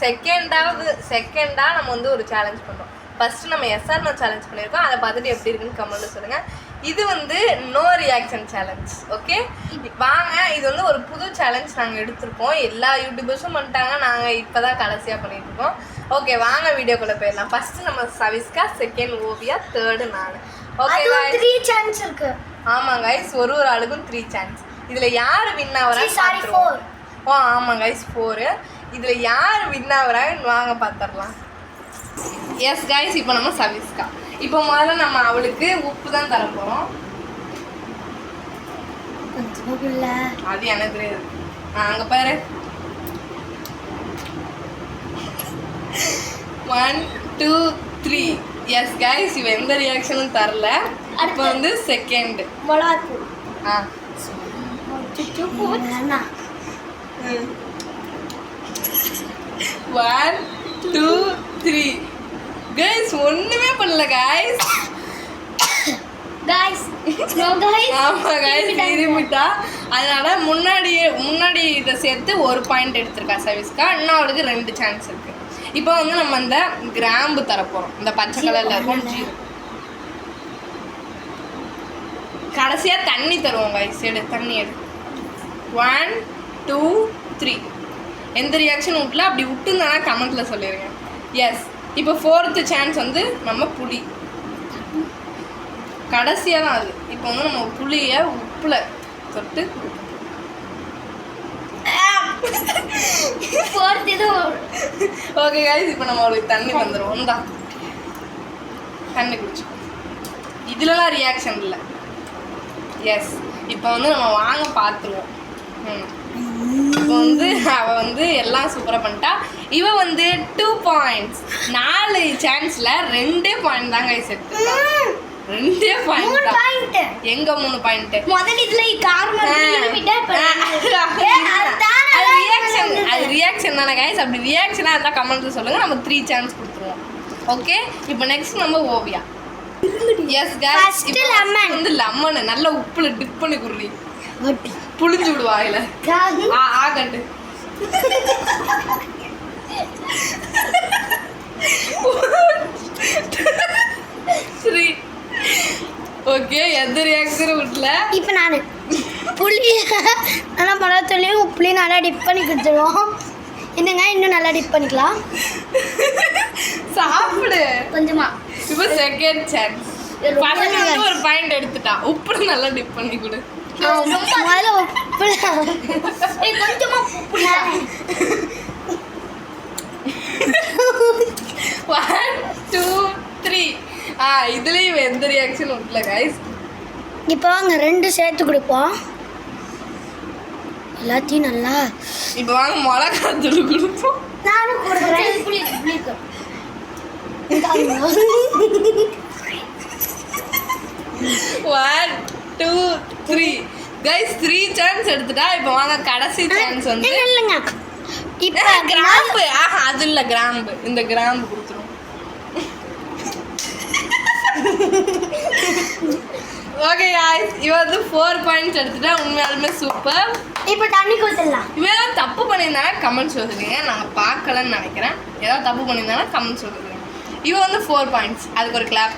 செகண்டா நம்ம வந்து ஒரு சேலஞ்ச் பண்றோம். ஃபர்ஸ்ட் நம்ம எஸ்ஆர்னோ சேலஞ்ச் பண்ணியிருக்கோம். அதை பார்த்துட்டு எப்படி இருக்குன்னு கமெண்ட்ல சொல்லுங்க. இது வந்து நோ ரியாக்ஷன் சேலஞ்ச். ஓகே, வாங்க. இது வந்து ஒரு புது சேலஞ்ச் நாங்கள் எடுத்திருக்கோம். எல்லா யூடியூபர்ஸும் பண்ணிட்டாங்க, நாங்கள் இப்போ தான் கடைசியாக பண்ணிட்டு இருக்கோம். ஓகே, வாங்க வீடியோக்குள்ள போயிடலாம். ஃபர்ஸ்ட் நம்ம சவிஸ்கா, செகண்ட் ஓவியா, தேர்டு நான். ஓகே गाइस, 3 சான்ஸ் இருக்கு. ஆமா गाइस, ஒரு ஆளுக்கும் 3 சான்ஸ். இதுல யார் வின் ஆவறா பாத்துறோம். 4. ஓ ஆமா गाइस 4. இதுல யார் வின் ஆவறான்னு வாங்க பாத்துறலாம். எஸ் गाइस, இப்போ நம்ம சவிஸ்கா. இப்போ முதல்ல நம்ம அவளுக்கு உப்பு தான் தர போறோம். கொஞ்சம்ல அது எனக்கு தெரியாது. அங்க பாரு. 1 2 3. எஸ் गाइस, இவ எந்த ரியாக்ஷனும் தரல. இப்போ வந்து செகண்ட் மொளகாப்பு. சுச்சு போனா 1 2 3. गाइस ஒண்ணுமே பண்ணல गाइस. No guys. ஆமா गाइस, இருமிட்டா. அதனால முன்னாடி இத சேர்த்து ஒரு பாயிண்ட் எடுத்துருக்கா சவிஸ்கா. இன்னும் அவளுக்கு 2 சான்ஸ் இருக்கு. இப்போ வந்து நம்ம இந்த கிராம்பு தர போறோம். இந்த பச்சை கலர்ல இருக்கும். கடைசியா தண்ணி தருவோம் गाइस. தண்ணி எடு. 1 2 3. எந்த ரியாக்ஷன் விட்டல, அப்படி விட்டுருந்தானா கமெண்ட்ல சொல்லிருங்க. எஸ், இப்போ 4th சான்ஸ் வந்து நம்ம புளி. கடைசியா தான் அது. இப்போ வந்து நம்ம புளிய உப்புல தொட்டு 4th இது. ஓகே गाइस, இப்போ நம்ம அவளுக்கு தண்ணி தந்துருவோம். இந்தா தண்ணி குடிச்சு. இதுலலாம் ரியாக்ஷன் இல்லை. எஸ், இப்போ வந்து நம்ம வாங்க பார்த்துருவோம். இப்போ வந்து அவ வந்து எல்லாம் சூப்பராக பண்ணிட்டா. இவ வந்து 2 பாயிண்ட்ஸ். 4 சான்ஸ்ல 2 பாயிண்ட் தாங்க எடுத்துட்டா. 2 பாயிண்ட். எங்க 3 பாயிண்ட்? முதல்ல இதுல கார்னர் கிலோமீட்டர் அது ரியாக்ஷன் தானே गाइस. அப்படி ரியாக்ஷனா இருந்தா கமெண்ட்ல சொல்லுங்க. நம்ம 3 சான்ஸ் கொடுத்துருவோம். ஓகே, இப்போ நெக்ஸ்ட் நம்ம ஓவியா. எஸ் गाइस, இப்போ வந்து லெமன் நல்ல உப்புல டிப் பண்ணி குடுறி. புளிஞ்சு விடுவா இல்ல. ஆகட்டு. ஓகே, எந்த ரியாக்ஷனும் விடல. இப்போ நான் புளி நல்லா மிளகாத்தூளையும் உப்புலையும் நல்லா டிப் பண்ணி கொடுத்துருவோம். என்னங்க, இன்னும் நல்லா டிப் பண்ணிக்கலாம். சாப்பிடு கொஞ்சமா. இப்போ செகண்ட் சான்ஸ். ஃபர்ஸ்ட் ஒரு பாயிண்ட் எடுத்துட்டா. உப்புல நல்லா டிப் பண்ணி கொடு. முதல்ல உப்புல கொஞ்சமா உப்பு. 1 2 3. இதுலயும் எந்த ரியாக்ஷனும் விடல गाइस. இப்போ வாங்க 2 சேர்த்து கொடுப்போம். எல்லாத்தையும் நல்லா. இப்போ வாங்க மிளகாத்தூள் கொடுப்போம். நானும் கொடுக்குறேன். 1 2 3. गाइस 3 சான்ஸ் எடுத்துட்டா. இப்போ வாங்க கடைசி சான்ஸ் வந்து இல்லங்க. இப்போ கிராம்பு. அது இல்ல, கிராம்பு. இந்த கிராம்பு கொடுத்துரும். ஓகே गाइस, இவ வந்து 4 பாயிண்ட்ஸ் எடுத்துட்டா. உண்மையாலுமே சூப்பர். இப்போ தண்ணி கொடுத்துடலாம். இவன் தப்பு பண்ணியிருந்தாங்க கமெண்ட் சொல்லுங்க. நாங்கள் பார்க்கலன்னு நினைக்கிறேன். ஏதாவது தப்பு பண்ணியிருந்தாங்கன்னா கமெண்ட் சொல்லுங்க. இவ வந்து 4 பாயிண்ட்ஸ். அதுக்கு ஒரு கிளாப்.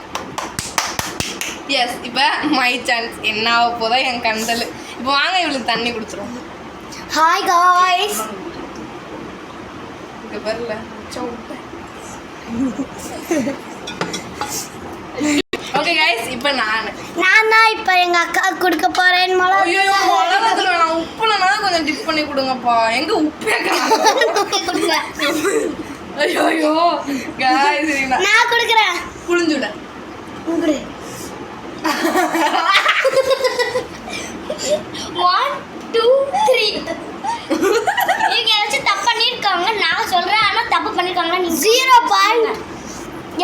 எஸ், இப்போ மை சான்ஸ். என்ன ஆக போதா என் கண்டல். இப்போ வாங்க இவளுக்கு தண்ணி குடிச்சிரும். Hi guys. இங்கே வரல. ஓகே गाइस, இப்போ நான் தான் இப்போ எங்கள் அக்கா கொடுக்க போகிறேன். ஐயோ, மிளகாத்தூள் வேணாம். உப்புலனா கொஞ்சம் டிப் பண்ணி கொடுங்கப்பா. எங்கே உப்பே கொடுங்க. ஐயோ गाइस, நான் கொடுக்குறேன். புளிஞ்சுட. கொடு. 1 2 3. நீங்க ஏதாச்சும் தப்பு பண்ணிருக்காங்க நான் சொல்றேன். ஆனா தப்பு பண்ணிருக்காங்க நீங்க 0 பாயிண்ட்.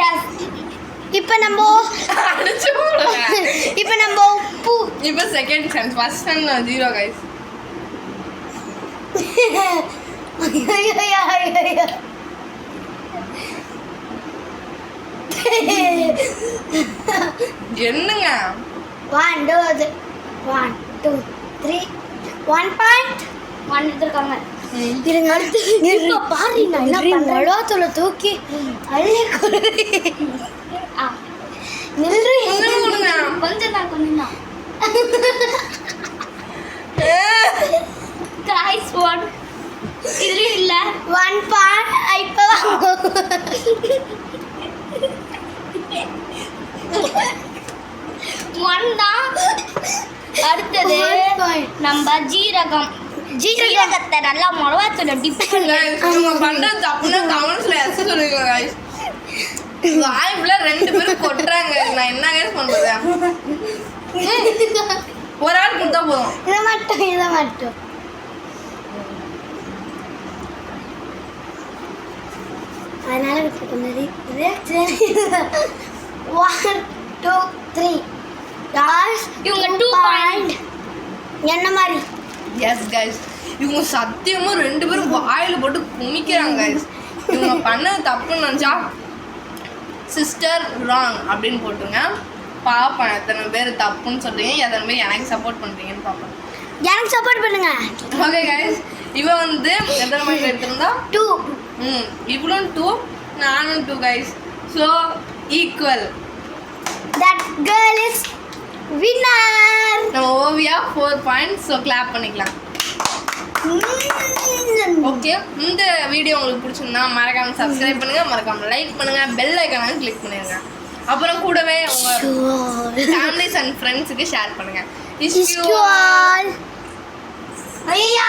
எஸ், இப்போ நம்ம அடிச்சு போடுங்க. இப்போ நம்ம உப்பு. இப்போ second chance. First chance 0 guys. என்னங்க? 1 2 3 1 பாயிண்ட் 1 எடுத்துருக்காங்க. இருங்க அடுத்து இப்ப பாரு நான் என்ன பண்றேன் மிளகாத்தூளை தூக்கி அள்ளி நில்றி கொஞ்சம் தான் guys one இதுலயும் இல்ல one part இப்பதான் one தான் அடுத்தது நம்ம ஜீரகத்தை நல்லா மிளகாத்தூளை டிப் பண்ணி இவங்க பண்றது தப்புன்னா கமெண்ட்ஸ்ல எஸ் சொல்லுங்க गाइस வாய்ப்புல ரெண்டு பேரும் கொட்டுறாங்க நான் என்ன गाइस பண்றது ஒரு ஆள் குடுத்தா போதும் இத மட்டும் அதனால கொஞ்சம் ஒன் டூ த்ரீ இவங்க 2 பாயிண்ட் என்ன மாதிரி எஸ் गाइस இவங்க சத்தியமா ரெண்டு பேரும் வாயில போட்டு குமிக்கிறாங்க गाइस இவங்க பண்ணது தப்புன்னு நினைச்சா சிஸ்டர் ராங் அப்படின்னு போட்டுங்க பாப்பேன் எத்தனை பேர் தப்புன்னு சொல்றீங்க எத்தனை பேர் எனக்கு சப்போர்ட் பண்றீங்கன்னு பார்ப்பேன் எனக்கு சப்போர்ட் பண்ணுங்க ஓகே गाइस இவ வந்து எத்தனை மார்க் எடுத்திருந்தா 2 இவளும் 2 நானும் 2 guys so equal that girl is winner நம்ம ஓவியா 4 பாயிண்ட்ஸ் ஸோ கிளாப் பண்ணிக்கலாம் ஓகே இந்த வீடியோ உங்களுக்கு பிடிச்சிருந்தா மறக்காம சப்ஸ்கிரைப் பண்ணுங்க மறக்காம லைக் பண்ணுங்க பெல் ஐக்கான கிளிக் பண்ணிருங்க அப்புறம் கூடவே உங்க ஃபேமிலிஸ் அண்ட் ஃப்ரெண்ட்ஸுக்கு ஷேர் பண்ணுங்க இஸ் யூ ஆல் ஐயா